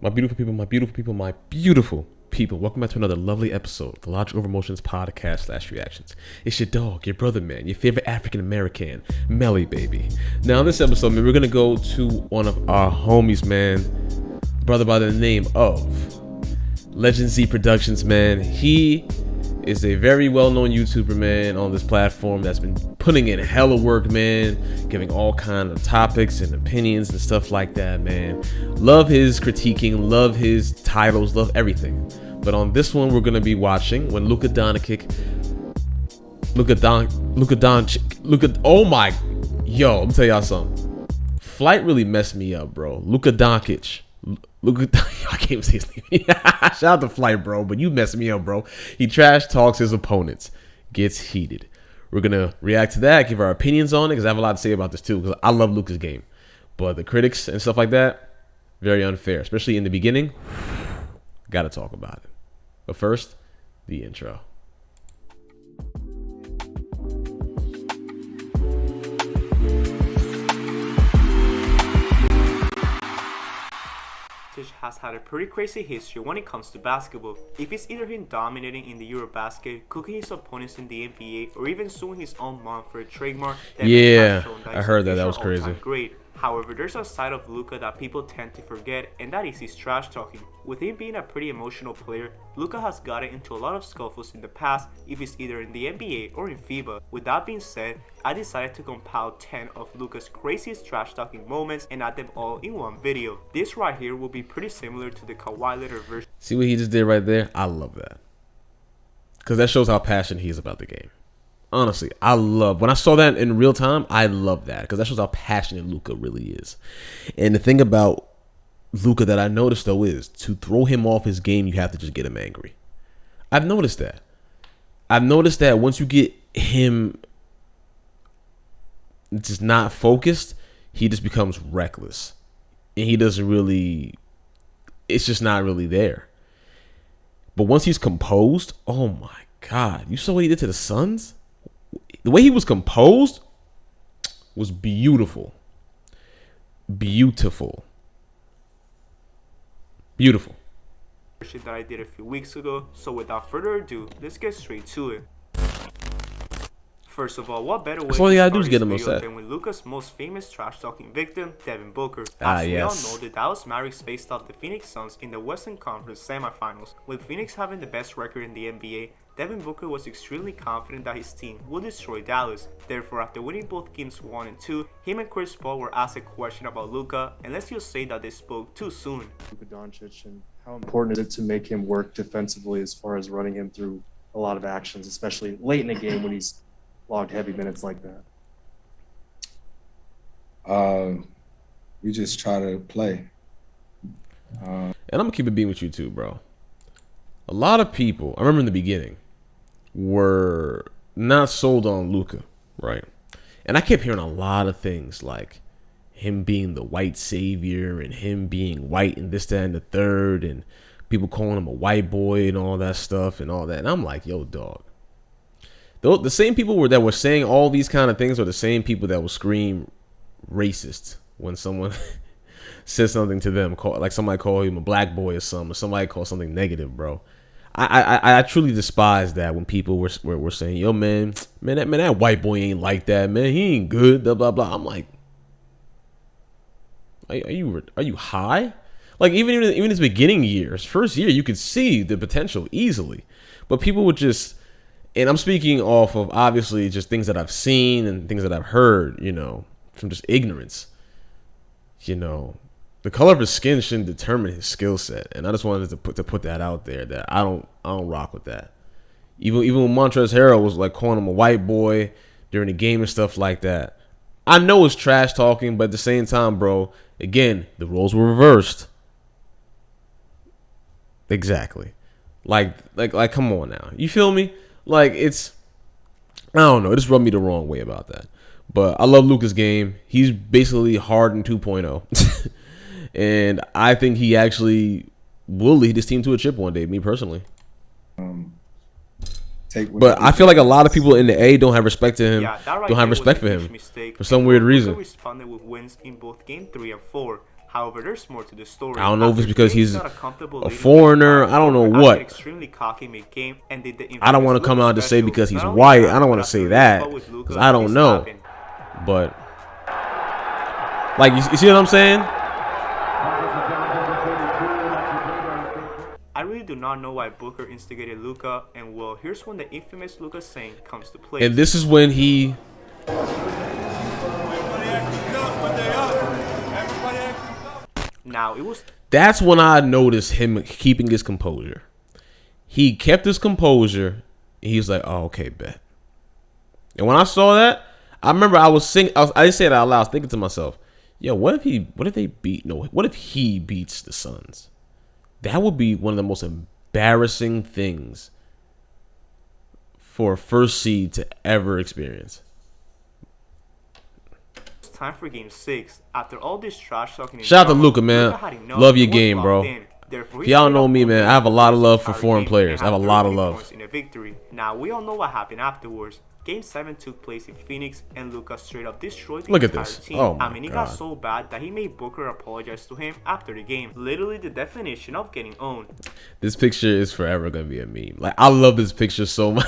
My beautiful people, my beautiful people, my beautiful people. Welcome back to another lovely episode of the Logic Over Emotions podcast slash reactions. It's your dog, your brother, man, your favorite African American, Melly, baby. Now, in this episode, man, we're going to go to one of our homies, man, brother by the name of Legend Z Productions, man. He is a very well-known YouTuber, man, on this platform that's been putting in hella work, man, giving all kind of topics and opinions and stuff like that, man. Love his critiquing, love his titles, love everything. But on this one, we're gonna be watching when Luca Doncic, oh my, yo, let me tell y'all something. Flight really messed me up, bro. Luca Doncic. I can't even say his name. Shout out to Flight, bro, but you messed me up, bro. He trash talks his opponents, gets heated. We're gonna react to that, give our opinions on it, because I have a lot to say about this too, because I love Luca's game. But the critics and stuff like that, very unfair, especially in the beginning. Gotta talk about it. But first, the intro. Has had a pretty crazy history when it comes to basketball. If it's either him dominating in the Eurobasket, cooking his opponents in the NBA, or even suing his own mom for a trademark, yeah, I heard that. That was crazy. Great. However, there's a side of Luca that people tend to forget, and that is his trash talking. With him being a pretty emotional player, Luca has gotten into a lot of scuffles in the past, if it's either in the NBA or in FIBA. With that being said, I decided to compile 10 of Luca's craziest trash talking moments and add them all in one video. This right here will be pretty similar to the Kawhi Leonard version. See what he just did right there? I love that. Because that shows how passionate he is about the game. Honestly, I love when I saw that in real time. I love that because that shows how passionate Luca really is. And the thing about Luca that I noticed though is to throw him off his game, you have to just get him angry. I've noticed that. I've noticed that once you get him just not focused, he just becomes reckless, and he doesn't really. It's just not really there. But once he's composed, oh my God, you saw what he did to the Suns. The way he was composed was beautiful. Beautiful. Beautiful. That I did a few weeks ago. So without further ado, let's get straight to it. First of all, what better way all you gotta do to is start get this him video upset than with Luca's most famous trash-talking victim, Devin Booker. Ah, As we yes. all know, the Dallas Mavericks faced off the Phoenix Suns in the Western Conference semifinals. With Phoenix having the best record in the NBA, Devin Booker was extremely confident that his team would destroy Dallas. Therefore, after winning both games 1 and 2, him and Chris Paul were asked a question about Luca, and let's just say that they spoke too soon. Luka Doncic, and how important is it to make him work defensively as far as running him through a lot of actions, especially late in the game when he's logged heavy minutes like that? We just try to play. And I'm gonna keep it being with you too, bro. A lot of people, I remember in the beginning, were not sold on Luca, right? And I kept hearing a lot of things like him being the white savior and him being white and this, that, and the third, and people calling him a white boy and all that stuff and all that. And I'm like, yo, dog. The same people that were saying all these kind of things are the same people that will scream racist when someone says something to them, like somebody call him a black boy or something, or somebody call something negative, bro. I truly despise that when people were saying, yo, man, that white boy ain't like that, man. He ain't good, blah, blah, blah. I'm like, are you high? Like, even his beginning years, first year, you could see the potential easily. But people would just, and I'm speaking off of obviously just things that I've seen and things that I've heard, you know, from just ignorance. You know, the color of his skin shouldn't determine his skill set, and I just wanted to put that out there that I don't rock with that. Even when Montrezl Harrell was like calling him a white boy during the game and stuff like that, I know it's trash talking, but at the same time, bro, again, the roles were reversed. Exactly. Like, come on now. You feel me? Like, it's, I don't know. It just rubbed me the wrong way about that. But I love Luca's game. He's basically Harden 2.0. And I think he actually will lead his team to a chip one day, me personally. But I feel like a lot of people in the A don't have respect to him. Yeah, that right don't have there was respect a for huge him mistake. for some weird Luka reason. responded with wins in both game 3 and 4. However, there's more to the story. I don't know if it's because he's got comfortable a lead foreigner. I don't know Gobert what. acted extremely cocky mid-game and did the I don't want to come out to say because he's white. I don't want to say that because I don't know. But like you see what I'm saying? I really do not know why Booker instigated Luca, and well, here's when the infamous Luca saying comes to play. And this is when he Now it was. That's when I noticed him keeping his composure. He kept his composure. And he was like, "Oh, okay, bet." And when I saw that, I remember I was singing. I didn't say it out loud. I was thinking to myself, "Yo, what if he beats the Suns? That would be one of the most embarrassing things for a first seed to ever experience." Time for Game 6. After all this trash talking, shout out to Luca, man. Love your game, bro. If y'all know me, man, I have a lot of love for foreign players. I have a lot of love. In a victory. Now we all know what happened afterwards. Game 7 took place in Phoenix, and Luca straight up destroyed the entire team. Oh my I mean, it got so bad that he made Booker apologize to him after the game. Literally the definition of getting owned. This picture is forever gonna be a meme. Like, I love this picture so much.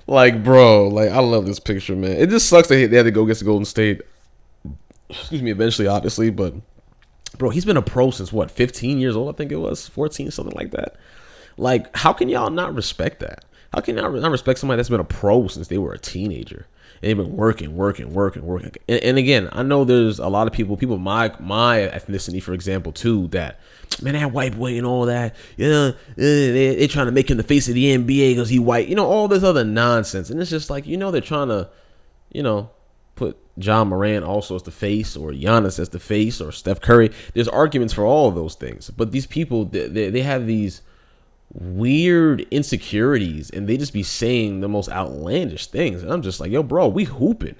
Like, bro, like, I love this picture, man. It just sucks that they had to go against the Golden State. Excuse me, eventually, obviously, but bro, he's been a pro since what, 15 years old? I think it was 14, something like that. Like, how can y'all not respect that? How can y'all not respect somebody that's been a pro since they were a teenager? And they've been working. And again, I know there's a lot of people my ethnicity, for example, too, that, man, that white boy and all that, they're trying to make him the face of the NBA because he white, all this other nonsense. And it's just like, they're trying to, put John Moran also as the face, or Giannis as the face, or Steph Curry. There's arguments for all of those things. But these people, they have these weird insecurities, and they just be saying the most outlandish things. And I'm just like, yo, bro, we hooping.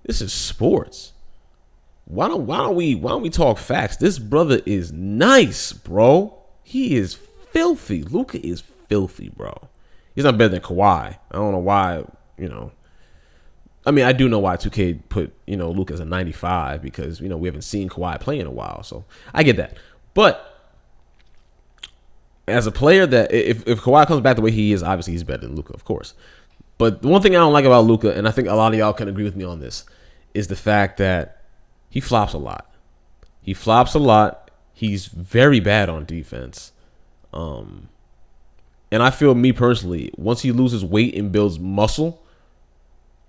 This is sports. Why don't we talk facts? This brother is nice, bro. He is filthy. Luca is filthy, bro. He's not better than Kawhi. I don't know why, I mean, I do know why 2K put, Luca as a 95, because, we haven't seen Kawhi play in a while. So I get that. But as a player, that if Kawhi comes back the way he is, obviously he's better than Luca, of course. But the one thing I don't like about Luca, and I think a lot of y'all can agree with me on this, is the fact that he flops a lot. He's very bad on defense. And I feel, me personally, once he loses weight and builds muscle,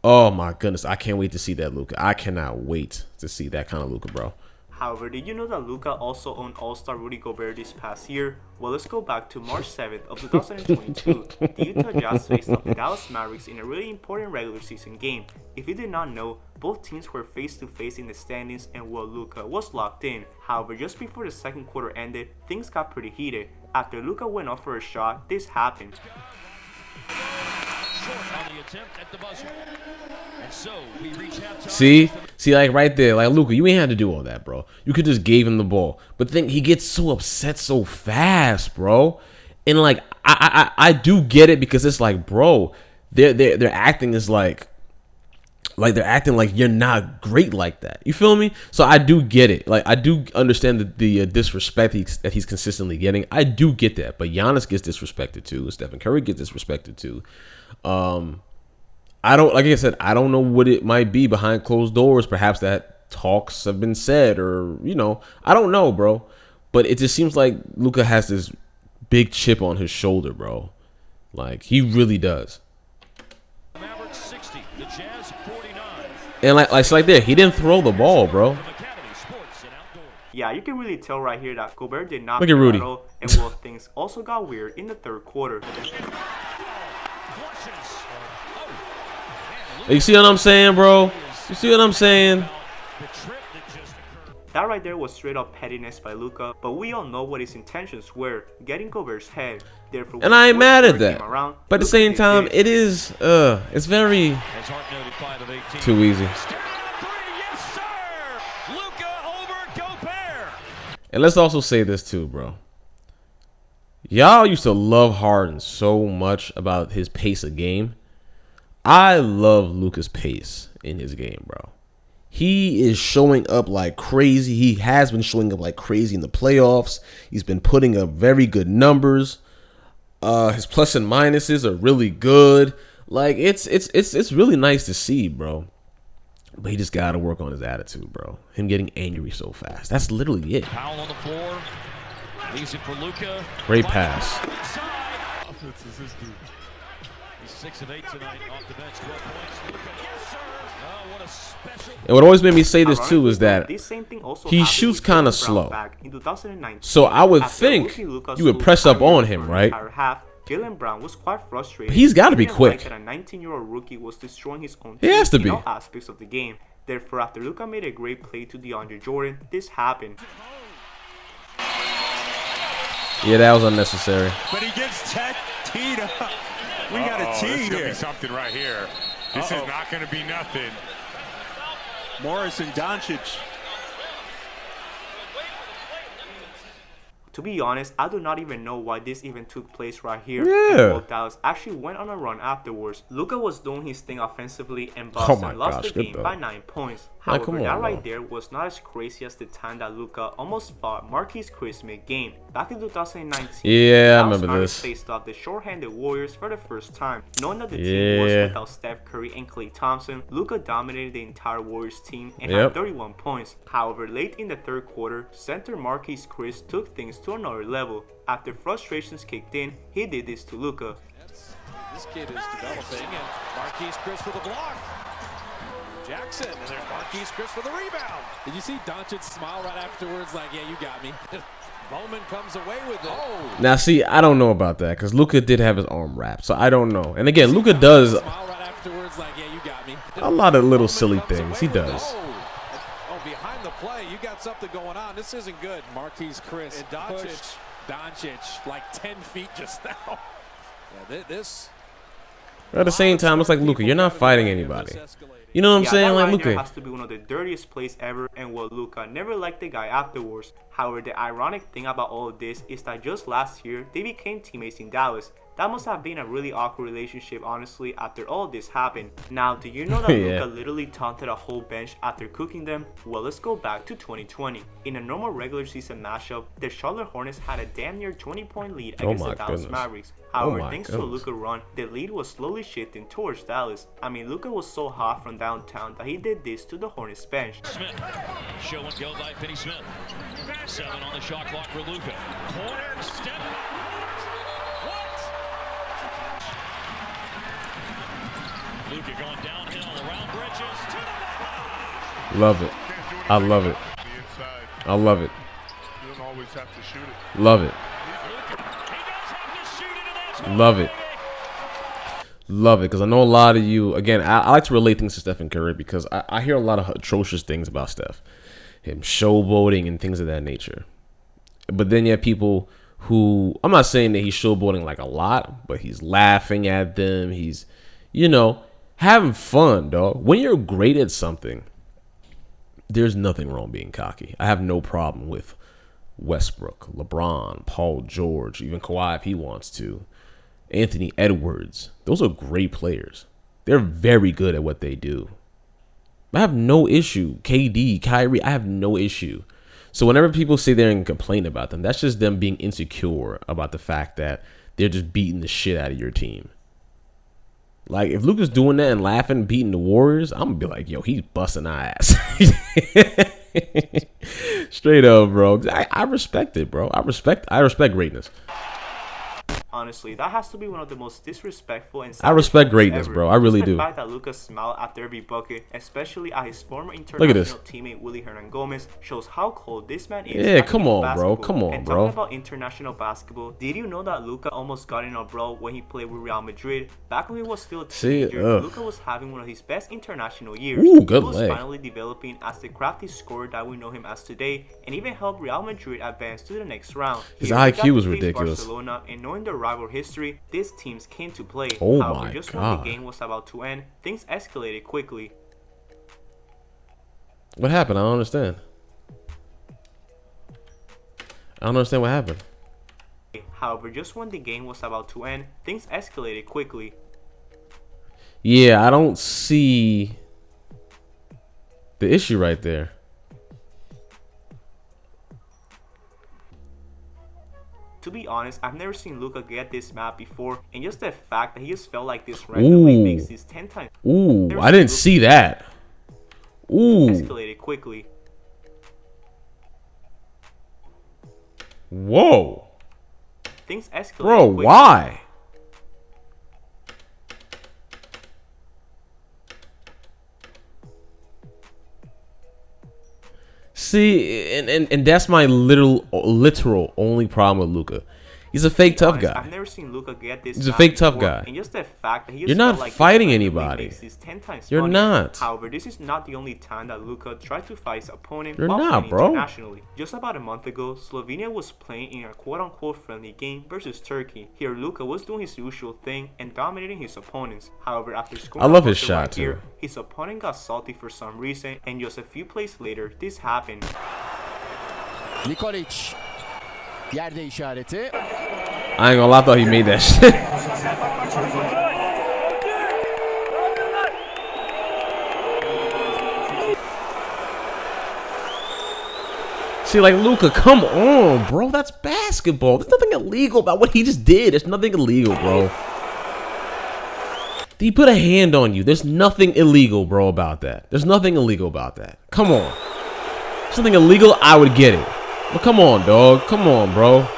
oh my goodness, I can't wait to see that Luca. I cannot wait to see that kind of Luca, bro. However, did you know that Luca also owned All-Star Rudy Gobert this past year? Well, let's go back to March 7th of 2022. The Utah Jazz faced off the Dallas Mavericks in a really important regular season game. If you did not know, both teams were face-to-face in the standings, and well, Luca was locked in. However, just before the second quarter ended, things got pretty heated. After Luca went off for a shot, this happened. On the attempt at the buzzer. And so we reach halftime. See, like right there, like, Luca, you ain't had to do all that, bro. You could just gave him the ball. But then he gets so upset so fast, bro. And like, I do get it, because it's like, bro, they're acting as like they're acting like you're not great like that. You feel me? So I do get it. Like, I do understand the disrespect that he's consistently getting. I do get that. But Giannis gets disrespected too. Stephen Curry gets disrespected too. I don't, like I said, I don't know what it might be behind closed doors. Perhaps that talks have been said, or, I don't know, bro. But it just seems like Luca has this big chip on his shoulder, bro. Like, he really does. Mavericks 60, the Jazz 49. And like there, he didn't throw the ball, bro. Yeah, you can really tell right here that Gobert did not look at Rudy. Battle, and well, things also got weird in the third quarter. You see what I'm saying, bro? You see what I'm saying? That right there was straight up pettiness by Luca, but we all know what his intentions were, getting Gobert's head. Therefore, and I ain't mad at that. Around, but at the same time, it is, it's very too easy. And let's also say this too, bro. Y'all used to love Harden so much about his pace of game. I love Luka's pace in his game, bro. He is showing up like crazy. He has been showing up like crazy in the playoffs. He's been putting up very good numbers. His plus and minuses are really good. Like it's really nice to see, bro. But he just got to work on his attitude, bro. Him getting angry so fast. That's literally it. Powell on the floor. Leaves it for Luca. Great pass. He's 6 of 8 tonight off the bench, 12 points. Luca, yes, sir. Oh, what a special. And what always made me say this too is that this same thing also he happened shoots with kind of Jaylen Brown slow. back in 2019. So I would After think rookie Luca you would slowed press up Kyrie on for him, an right? entire half, Jaylen Brown was quite frustrated. He's got to be He didn't quick. like that a 19-year-old rookie was destroying his own He has to team in be. all aspects of the game. Therefore, after Luca made a great play to DeAndre Jordan, this happened. Yeah, that was unnecessary. But he gets teed up. We got a tee This is gonna here. be something right here. This is not gonna be nothing. Morris and DONCIC. To be honest, I do not even know why this even took place right here. Yeah. And both Dallas actually went on a run afterwards. Luca was doing his thing offensively and Oh Boston my lost gosh, the good game though. by 9 points. Like, However, come that on, right bro. there was not as crazy as the time that Luca almost fought Marquise Chris mid-game. Back in 2019, Yeah, I Dallas remember Mavericks this. faced off the short-handed Warriors for the first time. Knowing that the team was Yeah. without Steph Curry and Klay Thompson, Luca dominated the entire Warriors team and Yep. had 31 points. However, late in the third quarter, center Marquise Chris took things to another level. After frustrations kicked in, he did this to Luca. This kid is developing, and Marquise Chris with a block. Jackson, and there's Marquise Chris with a rebound. Did you see Doncic smile right afterwards like, yeah, you got me? Bowman comes away with it. Oh, Now, see, I don't know about that because Luca did have his arm wrapped, so I don't know. And again, Luca does Smile right afterwards like, yeah, you got me. a lot of little Bowman silly comes things. away He with it. does. Oh, behind the play, you got something going on. This isn't good. Marquise Chris And Doncic. pushed Doncic like 10 feet just now. Yeah, this. But at the same time, it's like, Luca, you're not fighting anybody. You know what I'm Yeah, saying? that Like, right there Luca. has to be one of the dirtiest plays ever, and well, Luca never liked the guy afterwards. However, the ironic thing about all of this is that just last year, they became teammates in Dallas. That must have been a really awkward relationship, honestly, after all this happened. Now, do you know that Yeah. Luca literally taunted a whole bench after cooking them? Well, let's go back to 2020. In a normal regular season matchup, the Charlotte Hornets had a damn near 20-point lead Oh against my the Dallas goodness. Mavericks. However, my thanks to a goodness. Luca run, the lead was slowly shifting towards Dallas. I mean, Luca was so hot from downtown that he did this to the Hornets bench. Smith. Show and go by Finney Smith. 7 on the shot clock for Luca. Corner step. Luca going downhill around bridges to the Love it. I love it. The inside. I love it. You don't always have to shoot it. Love it. Luca. He does have to shoot it, and that's Love it. Love it, because I know a lot of you, again, I like to relate things to Stephen Curry because I hear a lot of atrocious things about Steph. Him showboating and things of that nature. But then you have people who, I'm not saying that he's showboating like a lot, but he's laughing at them. He's, you know, having fun, dog. When you're great at something, there's nothing wrong being cocky. I have no problem with Westbrook, LeBron, Paul George, even Kawhi if he wants to. Anthony Edwards. Those are great players. They're very good at what they do. I have no issue. KD, Kyrie, I have no issue. So whenever people sit there and complain about them, that's just them being insecure about the fact that they're just beating the shit out of your team. Like, if Luka's doing that and laughing, beating the Warriors, I'm going to be like, yo, he's busting our ass. Straight up, bro. I respect it, bro. I respect greatness. Honestly, that has to be one of the most disrespectful and I respect savage greatness, ever. bro. I really Just the do. fact that Luca smiled after every bucket, especially at his former at this. international teammate Willie Hernan Gomez, shows how cold this man is. Yeah, at come the game on, of bro. basketball. Come on, and bro. talking about international basketball, did you know that Luca almost got in a brawl when he played with Real Madrid? Back when he was still a teenager, Luca was having one of his best international years. Ooh, good he was leg. finally developing as the crafty scorer that we know him as today, and even helped Real Madrid advance to the next round. His Here we got IQ to was face ridiculous. Barcelona, and knowing the rival history, these teams came to play. Oh However, my just when God. the game was about to end, things escalated quickly. What happened? I don't understand. I don't understand what happened. However, just when the game was about to end, things escalated quickly. Yeah, I don't see the issue right there. To be honest, I've never seen Luca get this mad before, and just the fact that he just felt like this randomly makes this 10 times. Ooh, I didn't see that. Ooh. Escalated quickly. Whoa. Things escalated Bro, quickly. why? See, and that's my literal only problem with Luca. He's a fake tough guy. I've never seen Luca get this. He's a fake tough guy. And just the fact that he You're not fighting anybody. You're not. However, this is not the only time that Luca tried to fight his opponent. You're not, bro. Internationally. Just about a month ago, Slovenia was playing in a quote-unquote friendly game versus Turkey. Here, Luca was doing his usual thing and dominating his opponents. However, after scoring, I love his shot too. His opponent got salty for some reason, and just a few plays later, this happened. Nikolic. Yerde işareti. I ain't gonna lie, I thought he made that shit. See, like, Luca, come on, bro. That's basketball. There's nothing illegal about what he just did. There's nothing illegal, bro. He put a hand on you. There's nothing illegal, bro, about that. There's nothing illegal about that. Come on. Something illegal, I would get it. But come on, dog. Come on, bro.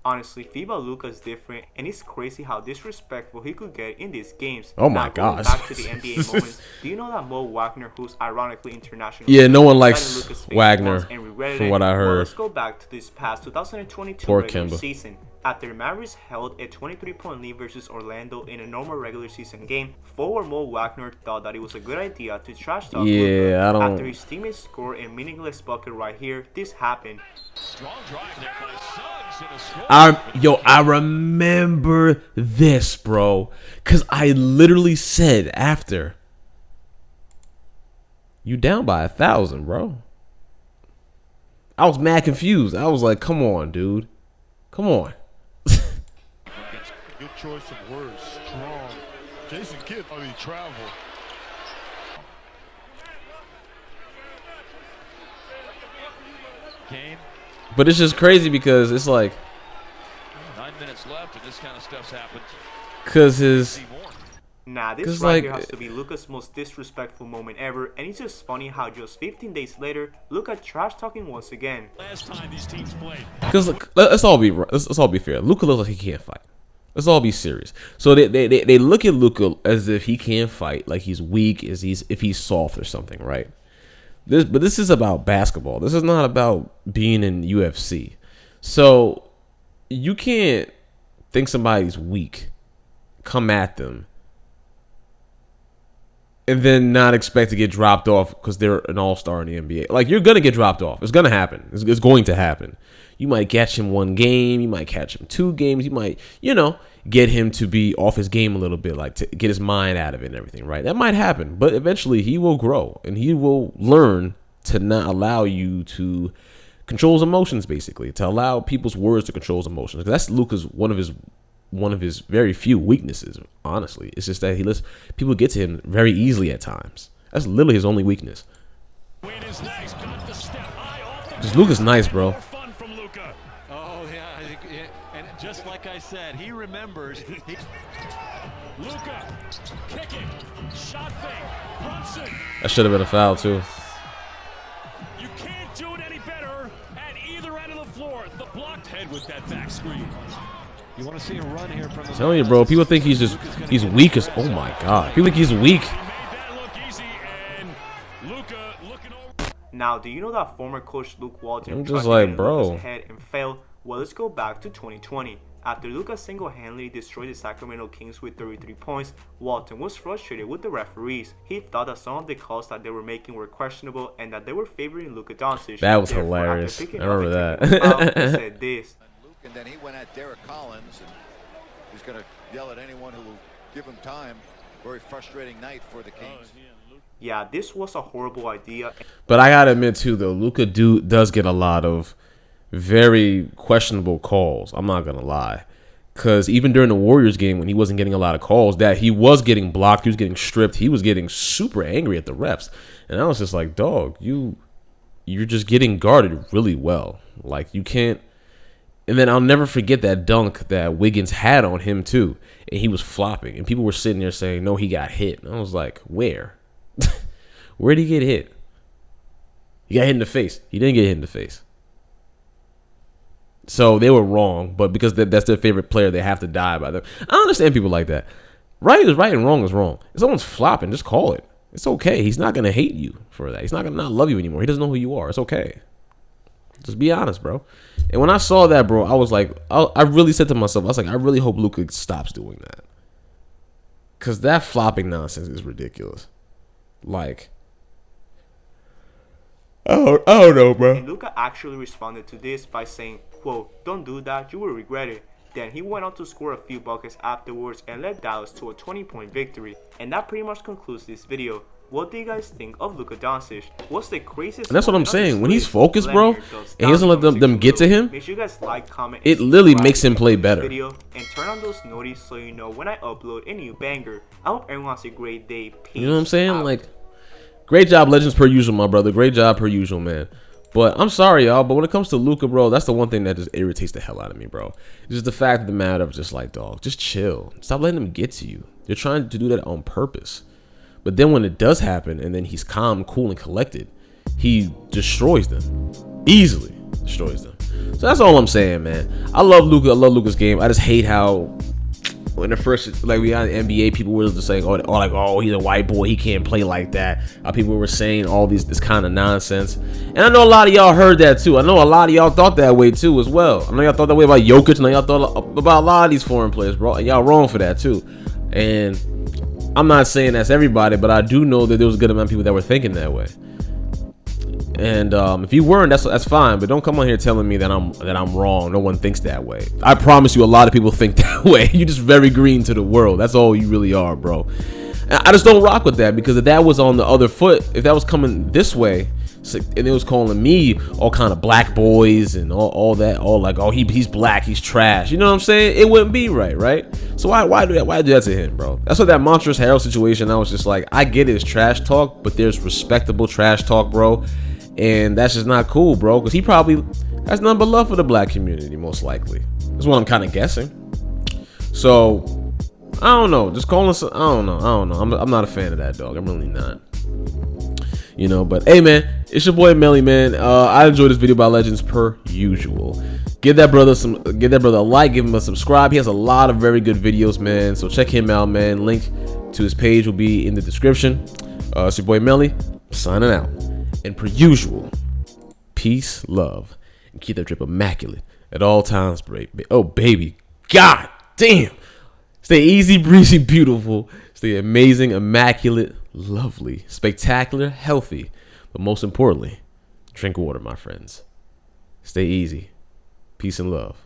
Honestly, FIBA Luca is different, and it's crazy how disrespectful he could get in these games. Oh my gosh. Back to the NBA moments. Do you know that Mo Wagner, who's ironically international? Yeah, no one likes Wagner, from what I heard. Well, let's go back to this past 2022 Poor regular Kemba. season. After Mavericks held a 23-point lead versus Orlando in a normal regular season game, forward Mo Wagner thought that it was a good idea to trash talk Luka. I don't. After his teammates scored a meaningless bucket right here, this happened. Strong drive there by Suggs and a score. I remember this, bro, because I literally said after, you down by 1,000, bro. I was mad confused. I was like, come on, dude. Come on. Good choice of words. Strong. Jason Kidd thought he traveled. Game. But it's just crazy because it's like, 9 minutes left and this kind of stuff's happened. because his. Nah, this right here has to be Luka's most disrespectful moment ever, and it's just funny how just 15 days later, Luka trash talking once again. Last time these teams played. Because let's all be fair. Luka looks like he can't fight. Let's all be serious. So they look at Luka as if he can't fight, like he's weak, if he's soft or something, right? But this is about basketball. This is not about being in UFC. So you can't think somebody's weak, come at them, and then not expect to get dropped off because they're an all-star in the NBA. Like, you're going to get dropped off. It's going to happen. It's going to happen. You might catch him one game. You might catch him 2 games. You might, get him to be off his game a little bit, like to get his mind out of it and everything, right? That might happen. But eventually he will grow and he will learn to not allow you to control his emotions, basically, to allow people's words to control his emotions. That's Luka's one of his very few weaknesses, honestly. It's just that he lets people get to him very easily at times. That's literally his only weakness. Just Luka's nice, bro. Oh, yeah. And just like I said, he remembers. Luka kicking, shot fake, Brunson. That should have been a foul, too. You can't do it any better at either end of the floor. The blocked head with that back screen. You want to see a run here from the. I'm telling you, bro. People think he's weak as. Oh my God. People think he's weak. Now, do you know that former coach Luke Walton I'm tried just to like, get in bro. Luka's head and failed? Well, let's go back to 2020. After Luka single-handedly destroyed the Sacramento Kings with 33 points, Walton was frustrated with the referees. He thought that some of the calls that they were making were questionable and that they were favoring Luka DONCIC. That was Therefore, hilarious. after picking I remember up and taking that. a foul, he said this. And then he went at Derek Collins, and he's going to yell at anyone who will give him time. Very frustrating night for the Kings. Yeah, this was a horrible idea. But I gotta admit too, though, Luka does get a lot of very questionable calls. I'm not gonna lie, Because even during the Warriors game, when he wasn't getting a lot of calls, that he was getting blocked, he was getting stripped, he was getting super angry at the refs. And I was just like, dog, you're just getting guarded really well. Like, you can't. And then I'll never forget that dunk that Wiggins had on him, too. And he was flopping. And people were sitting there saying, no, he got hit. And I was like, where? Where did he get hit? He got hit in the face. He didn't get hit in the face. So they were wrong. But because that's their favorite player, they have to die by them. I don't understand people like that. Right is right and wrong is wrong. If someone's flopping, just call it. It's okay. He's not going to hate you for that. He's not going to not love you anymore. He doesn't know who you are. It's okay. Just be honest, bro. And when I saw that, bro, I was like, I really said to myself, I was like, I really hope Luka stops doing that. Because that flopping nonsense is ridiculous. Like, I don't know, bro. And Luca actually responded to this by saying, quote, "Don't do that, you will regret it." Then he went on to score a few buckets afterwards and led Dallas to a 20-point victory. And that pretty much concludes this video. What do you guys think of Luka Doncic? What's the craziest? And that's what I'm saying. When he's focused, Let bro, me know and he doesn't let them get to him, make sure you guys like, comment, it and literally subscribe makes him play to this better. video and turn on those notifications so you know when I upload a new banger. I hope everyone has a great day. Peace. You know what I'm saying? out. Like, great job, Legends, per usual, my brother. Great job, per usual, man. But I'm sorry, y'all. But when it comes to Luka, bro, that's the one thing that just irritates the hell out of me, bro. It's just the fact of the matter of just like, dog, just chill. Stop letting them get to you. They're trying to do that on purpose. But then when it does happen, and then he's calm, cool, and collected, he destroys them. Easily destroys them. So that's all I'm saying, man. I love Luka. I love Luka's game. I just hate how when the first, like, we got NBA, people were just saying, oh, he's a white boy, he can't play like that. People were saying all this kind of nonsense. And I know a lot of y'all heard that too. I know a lot of y'all thought that way too as well. I know y'all thought that way about Jokic. I know y'all thought about a lot of these foreign players, bro. And y'all wrong for that too. And I'm not saying that's everybody, but I do know that there was a good amount of people that were thinking that way. And if you weren't, that's fine. But don't come on here telling me that I'm wrong. No one thinks that way. I promise you, a lot of people think that way. You're just very green to the world. That's all you really are, bro. And I just don't rock with that, because if that was on the other foot, if that was coming this way, and it was calling me all kind of black boys and all that, all like, oh, he's black, he's trash. You know what I'm saying? It wouldn't be right? So why do that? Why do that to him, bro? That's what that Montrezl Harrell situation. I was just like, I get it, it's trash talk, but there's respectable trash talk, bro. And that's just not cool, bro, because he probably has nothing but love for the black community, most likely. That's what I'm kind of guessing. So, I don't know. Just calling us, I don't know. I'm not a fan of that, dog. I'm really not. You know, but hey, man, it's your boy Melly, man. I enjoyed this video by Legends per usual. Give that brother a like, give him a subscribe. He has a lot of very good videos, man. So check him out, man. Link to his page will be in the description. It's your boy Melly, signing out. And per usual, peace, love, and keep that drip immaculate at all times, baby. Oh, baby. God damn. Stay easy, breezy, beautiful. Stay amazing, immaculate, lovely, spectacular, healthy. But most importantly, drink water, my friends. Stay easy. Peace and love.